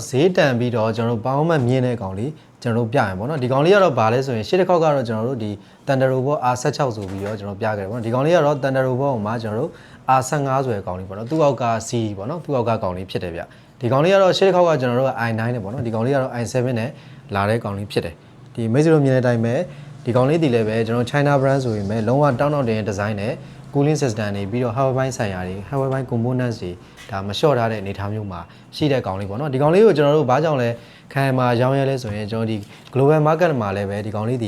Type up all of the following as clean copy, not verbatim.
ဈေးတန်ပြီးတော့ကျွန်တော်တို့ပေါင်းမှတ်မြင်းတဲ့ကောင်လေးကျွန်တော်တို့ပြရင်ပေါ့နော်ဒီကောင်လေးကတော့ဗာလဲဆိုရင်ရှစ်တစ်ခေါက်ကတော့ကျွန်တော်တို့ဒီတန်တရိုဘော R16 ဆိုပြီးတော့ကျွန်တော်ပြခဲ့တယ်ပေါ့နော်ဒီကောင်လေးကတော့တန်တရိုဘောမှာကျွန်တော်တို့ R15 ဆိုတဲ့ကောင်လေးပေါ့နော်သူ့အောက်က C ပေါ့နော်သူ့အောက်ကကောင်လေးဖြစ်တယ်ဗျဒီကောင်လေးကတော့ရှစ်တစ်ခေါက်ကကျွန်တော်တို့ I9 နဲ့ပေါ့နော်ဒီကောင်လေးကတော့ I7 နဲ့လာတဲ့ကောင်လေးဖြစ်တယ်ဒီမိတ်ဆွေတို့မြင်တဲ့အတိုင်းပဲဒီကောင်လေးဒီလည်းပဲကျွန်တော် China brand ဆိုရင်ပဲလုံးဝတောင်းတောင်းတင်ဒီဇိုင်းနဲ့ cooling system တွေပြီးတော့ hardware ပိုင်းဆိုင်ရာတွေ hardware ပိုင်း components တွေဒါမလျှော့ထားတဲ့အနေအထားမျိုးမှာရှိတဲ့ကောင်လေးပေါ့နော်ဒီကောင်လေးကိုကျွန်တော်တို့ဘာကြောင့်လဲခံမှာရောင်းရဲလဲဆိုရင်ကျွန်တော်ဒီ global market မှာလည်းပဲဒီကောင်လေးဒ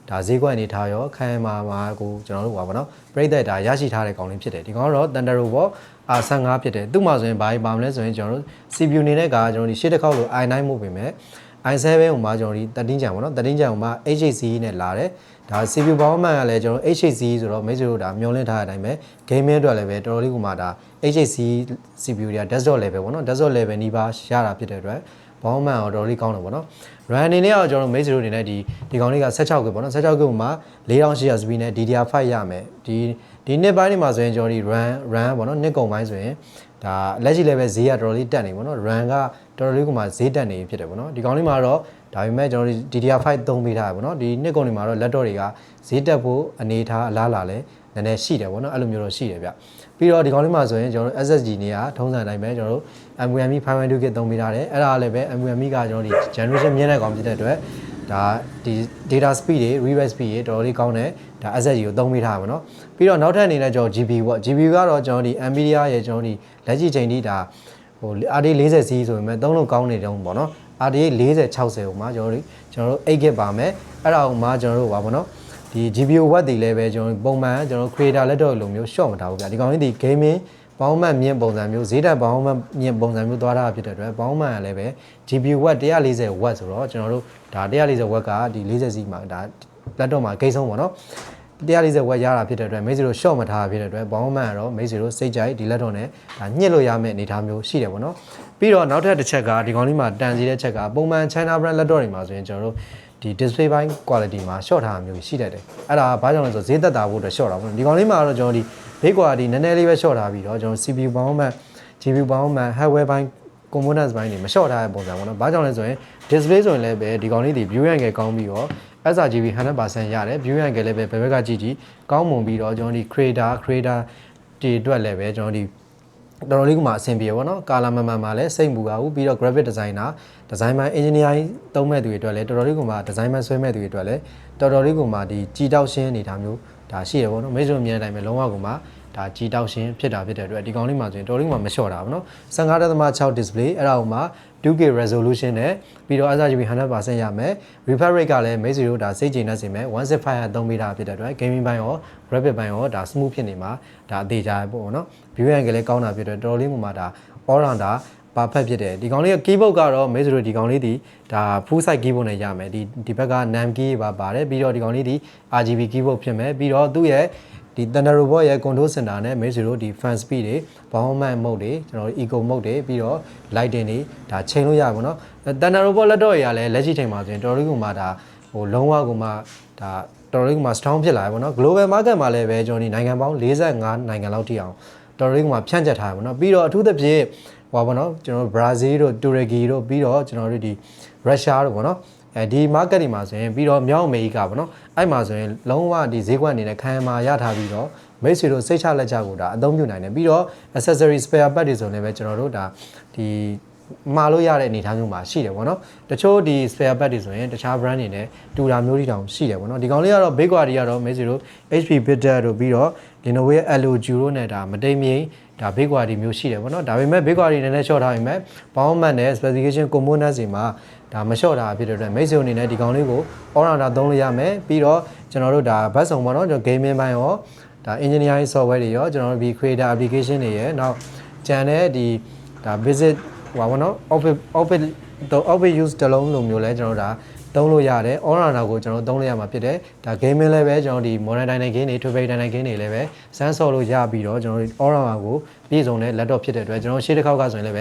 ီဒါဈေးကွက်အနေထားရောခံမှာကိုကျွန်တော်တို့ပါပေါ့နော်ပြိသက်ဒါရရှိထားတဲ့ကောင်လေးဖြစ်တယ်ဒီကောင်ကတော့ Thundero ပေါ့ R15 ဖြစ်တယ်သူ့မှာဆိုရင်ဘာပါမလဲဆိုရင်ကျွန်တော်တို့ CPU နေတဲ့ကကျွန်တော်ဒီရှစ်တစ်ခေါက်လို့ i9 မို့ပြင်မဲ့ i7 ကိုမှကျွန်တော်ဒီ13ချံပေါ့နော်13ချံကိုမှ HHC နဲ့လာတယ်ဒါ CPU ပေါင်းမှန်ကလည်းကျွန်တော် HHC ဆိုတော့မိတ်ဆွေတို့ဒါမျောလင့်ထားတဲ့အတိုင်းပဲ gaming အတွက်လည်းပဲတော်တော်လေးကိုမှဒါ HHC CPU တွေက desktop level ပေါ့နော် desktop level နီးပါးရတာဖြစ်တဲ့အတွက်ပေါင်းမှန်တော့တော်တော်လေးကောင်းတယ်ပေါ့နော် RAM အနေနဲ့တော့ကျွန်တော်မိတ်ဆွေတို့အနေနဲ့ဒီကောင်လေးက 16GB ပေါ့နော် 16GB မှာ 4800GB နဲ့ DDR5 ရမယ်ဒီနှစ်ပိုင်းတွေမှာဆိုရင်ကျွန်တော်ဒီ RAM ပေါ့နော်နှစ်ကုန်ပိုင်းဆိုရင်ဒါလက်ရှိ level ဈေးကတော်တော်လေးတက်နေပေါ့နော် RAM ကတော်တော်လေးကိုမှဈေးတက်နေဖြစ်တယ်ပေါ့နော်ဒီကောင်လေးမှာတော့ဒါပေမဲ့ကျွန်တော်ဒီ DDR5 သုံးပေးထားရပေါ့နော်ဒီနှစ်ကုန်တွေမှာတော့ laptop တွေကဈေးတက်ဖို့အနေထားအလားလာလဲနည်းနည်းရှိတယ်ပေါ့နော်အဲ့လိုမျိုးတော့ရှိတယ်ဗျပြီးတော့ဒီကောင်လေးမှာဆိုရင်ကျွန်တော်တို့ SSD နေရာထုံးစံတိုင်းပဲကျွန်တော်တို့ NVMe 512GB သုံးပေးထားတယ်အဲ့ဒါလည်းပဲ NVMe ကကျွန်တော်ဒီ generation မြင့်တဲ့ကောင်ဖြစ်တဲ့အတွက်ဒါဒီ data speed တွေ read speed တွေတော်တော်လေးကောင်းတယ်ဒါ SSD ကိုသုံးပေးထားပါတော့ပြီးတော့နောက်ထပ်အနေနဲ့ကျွန်တော် GPU ပေါ့ GPU ကတော့ကျွန်တော်ဒီ Nvidia ရဲ့ကျွန်တော်ဒီလက်ရှိချိန်ထိဒါဟို RTX 40C ဆိုပေမဲ့သုံးလို့ကောင်းနေတုံးပေါ့နော် RTX 4060ကိုမှကျွန်တော်တို့ 8GB ပါမယ်အဲ့ဒါကိုမှကျွန်တော်တို့ပါပေါ့နော်ဒီ GPU ဝက်တွေလည်းပဲကျွန်တော်ပုံမှန်ကျွန်တော် creator laptop လိုမျိုး short မထားဘူးဗျဒီကောင်လေးဒီ gaming ပေါင်းမှတ်မြင့်ပုံစံမျိုးဈေးတက်ပေါင်းမှတ်မြင့်ပုံစံမျိုးသွားတာဖြစ်တဲ့အတွက်ပေါင်းမှတ်ကလည်းပဲ GPU ဝက်140 watt ဆိုတော့ကျွန်တော်တို့ဒါ140 watt ကဒီ 40C မှာဒါ laptop မှာဂိမ်းဆုံးပေါ့နော်140 watt ရတာဖြစ်တဲ့အတွက်မိတ်ဆွေတို့ short မထားဖြစ်တဲ့အတွက်ပေါင်းမှန်ကတော့မိတ်ဆွေတို့စိတ်ကြိုက်ဒီ laptop နဲ့ဒါညှစ်လို့ရမယ့်အနေအထားမျိုးရှိတယ်ပေါ့နော်ပြီးတော့နောက်ထပ်တစ်ချက်ကဒီကောင်လေးမှာတန်စီတဲ့ချက်ကပုံမှန် China brand laptop တွေမှာဆိုရင်ကျွန်တော်တို့ဒီ display ပိုင်း quality မှာ short ထားမျိုးရှိတတ်တယ်အဲ့ဒါဘာကြောင့်လဲဆိုဈေးသက်သာဖို့အတွက် short တာပေါ့ဒီကောင်လေးမှာတော့ကျွန်တော်ဒီ base quality နည်းနည်းလေးပဲ short ထားပြီးတော့ကျွန်တော် CPU ပေါင်းမှန် GPU ပေါင်းမှန် hardware ပိုင်း components ပိုင်းတွေမ short ထားတဲ့ပုံစံပေါ့နော်ဘာကြောင့်လဲဆိုရင် display ဆိုရင်လည်းပဲဒီကောင်လေးဒီ view angle ကောင်းပြီးတော့ sRGB 100% ရတယ် view angle လည်းပဲဘယ်ဘက်ကကြည့်ကြည့်ကောင်းမွန်ပြီးတော့ကျွန်တော်ဒီ creator တွေအတွက်လည်းပဲကျွန်တော်ဒီတော်တော်လေးကမှအဆင်ပြေပေါ့နော်ကာလာမှန်မှာလည်းစိတ်မူပါဘူးပြီးတော့ graphic designer ပိုင်း engineering သုံးမဲ့သူတွေအတွက်လည်းတော်တော်လေးကမှ design မှဆွဲမဲ့သူတွေအတွက်လည်းတော်တော်လေးကမှဒီကြည်တောက်ရှင်းနေတာမျိုးဒါရှိရပေါ့နော်မိတ်ဆွေမြင်တဲ့အတိုင်းပဲလုံးဝကမှဒါကြည်တောက်ရှင်းဖြစ်တာဖြစ်တဲ့အတွက်ဒီကောင်လေးမှာဆိုရင်တော်တော်လေးကမှမလျှော့တာပေါ့နော် 15.6 display အဲ့ဒါကိုမှ 2K resolution နဲ့ပြီးတော့ sRGB 100% ရမယ် refresh rate ကလည်းမိတ်ဆွေတို့ဒါစိတ်ကြည်နေစေမယ်165 သုံးပေးတာဖြစ်တဲ့အတွက် gaming ဘိုင်းရော graphic ဘိုင်းရောဒါ smooth ဖြစ်နေမှာဒါအသေးကြရပေါ့နော် view angle လည်းကောင်းတာဖြစ်တဲ့တော်တော်လေးမှဒါ all rounder perfect ဖြစ်တယ်ဒီကောင်လေးက keyboard ကတော့မိတ်ဆွေတို့ဒီကောင်လေးဒီဒါ full size keyboard နဲ့ရမယ်ဒီဘက်က NAM key ပါပါတယ်ပြီးတော့ဒီကောင်လေးဒီ RGB keyboard ဖြစ်မယ်ပြီးတော့သူ့ရဲ့ဒီ Thundero Bot ရဲ့ control center နဲ့မိတ်ဆွေတို့ဒီ fan speed တွေ boundman mode တွေကျွန်တော်တို့ eco mode တွေပြီးတော့ lighting တွေဒါချိန်လို့ရပါဘောနော် Thundero Bot လက်တော့ရလည်းလက်ရှိချိန်မှာဆိုရင်တော်တော်လေးကမှဒါဟိုလုံးဝကမှဒါတော်တော်လေးကမှ strong ဖြစ်လာပြီပေါ့နော် global market မှာလည်းပဲကျွန်တော်ဒီနိုင်ငံပေါင်း45နိုင်ငံလောက်ထိအောင်တော်တော်လေးကမှဖြန့်ကျက်ထားရပါတော့ပြီးတော့အထူးသဖြင့်ဟိုပါဘောနော်ကျွန်တော်တို့ Brazil တို့ Turkey တို့ပြီးတော့ကျွန်တော်တို့ဒီ Russia တို့ပေါ့နော်ဒီ market တွေမှာဆိုရင်ပြီးတော့မြောက်အမေရိကပေါ့နော်အဲ့မှာဆိုရင်လုံးဝဒီဈေးကွက်အနေနဲ့ခံမှာရထားပြီးတော့မိတ်ဆွေတို့စိတ်ချလက်ချကိုဒါအသုံးပြုနိုင်တယ်ပြီးတော့ accessory spare part တွေဆိုရင်လည်းကျွန်တော်တို့ဒါဒီမှာလို့ရတဲ့အနေအထားမျိုးမှာရှိတယ်ပေါ့နော်တချို့ဒီ spare part တွေဆိုရင်တခြား brand တွေနဲ့တူတာမျိုးတွေတောင်ရှိတယ်ပေါ့နော်ဒီကောင်လေးကတော့ big quality ကတော့မိတ်ဆွေတို့ HP Bitter တို့ပြီးတော့ Lenovo ရဲ့ LOG တို့နဲ့ဒါမတိမ်မြိန်ဒါ big quality မျိုးရှိတယ်ပေါ့နော်ဒါပေမဲ့ big quality နည်းနည်း short ထားပေမဲ့ပေါင်းမှတ်နဲ့ specification components တွေမှာဒါမလျှော့တာဖြစ်တဲ့အတွက်မိတ်ဆွေအနေနဲ့ဒီကောင်လေးကို all rounder သုံးလို့ရမယ်ပြီးတော့ကျွန်တော်တို့ဒါဘတ်စုံပေါ့နော်ကျွန်တော် gaming ဘိုင်းရောဒါ engineering software တွေရောကျွန်တော်တို့ဒီ creator application တွေရယ်နောက်ကျန်တဲ့ဒီဒါ visit ဟိုပါဘောနော် office use တလုံးလိုမျိုးလဲကျွန်တော်တို့ဒါသုံးလို့ရတယ် all rounder ကိုကျွန်တော်သုံးလို့ရမှာဖြစ်တယ်ဒါ gaming လည်းပဲကျွန်တော်ဒီ modern dynamic game တွေ triple dynamic game တွေလည်းပဲစမ်းဆော့လို့ရပြီးတော့ကျွန်တော်တို့ all rounder ကိုပြည့်စုံတဲ့ laptop ဖြစ်တဲ့အတွက်ကျွန်တော်ရှေ့တစ်ခေါက်ကဆိုရင်လည်းပဲ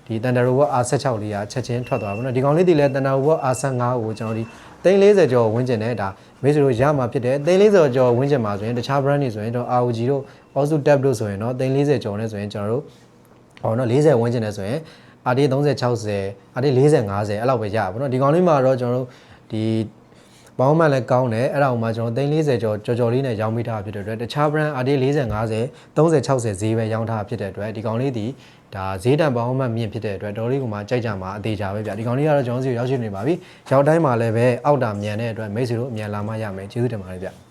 ဒီ Thundero Bot R16 လေးကချက်ချင်းထွက်သွားပါတော့ဒီကောင်လေးဒီလဲ Thundero Bot R15 ကိုကျွန်တော်ဒီ340ကျော်ဝန်းကျင်နဲ့ဒါမိတ်ဆွေတို့ရမှာဖြစ်တယ်340ကျော်ဝန်းကျင်မှာဆိုရင်တခြား brand တွေဆိုရင်တော့ ROG တို့ Asus Tab တို့ဆိုရင်တော့340ကျော်နဲ့ဆိုရင်ကျွန်တော်တို့ဟောနော်40ဝန်းကျင်နဲ့ဆိုရင် RD 30 60 RD 40 50အဲ့လောက်ပဲရပါဘောနော်ဒီကောင်လေးမှာတော့ကျွန်တော်တို့ဒီဘောင်းမှန်လည်းကောင်းတယ်အဲ့ဒါကိုမှကျွန်တော်340ကျော်လေးနဲ့ရောင်းမိထားဖြစ်တဲ့အတွက်တခြား brand RD 40 50 30 60ဈေးပဲရောင်းထားဖြစ်တဲ့အတွက်ဒီကောင်လေးဒီဒါဈေးတန်ဘောင်းမှန်မြင့်ဖြစ်တဲ့အတွက်တော်လေးကမှကြိုက်ကြမှာအသေးချာပဲဗျဒီကောင်လေးကတော့ကျွန်တော်စီရောက်ရှိနေပါပြီရောက်တိုင်းမှာလည်းပဲအောက်တာမြန်တဲ့အတွက်မိတ်ဆွေတို့အမြန်လာမှရမယ်ကျေးဇူးတင်ပါတယ်ဗျ